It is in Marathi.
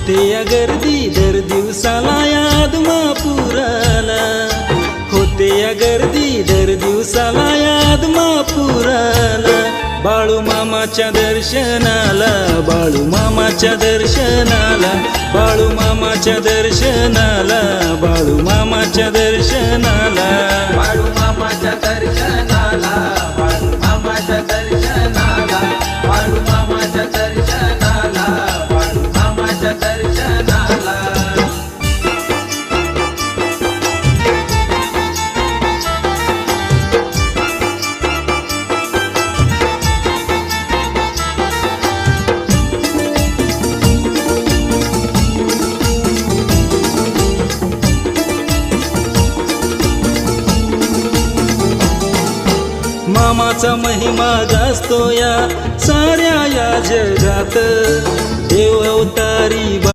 होते या गर्दी दर दिवसाला याद महापुराला, होते या गर्दी दर दिवसाला याद महापुराला। बाळू मामाच्या दर्शनाला, बाळू मामाच्या दर्शनाला, बाळू मामाच्या दर्शनाला, बाळू मामाच्या दर्शनाला, बाळू मामाच्या दर्शनाला, बाळू मामाच्या दर्शनाला, बाळू मामाच्या दर्शनाला, बाळू मामाच्या दर्शनाला। मामाचा महिमा गाजतो या साऱ्या या जगात, देव अवतारी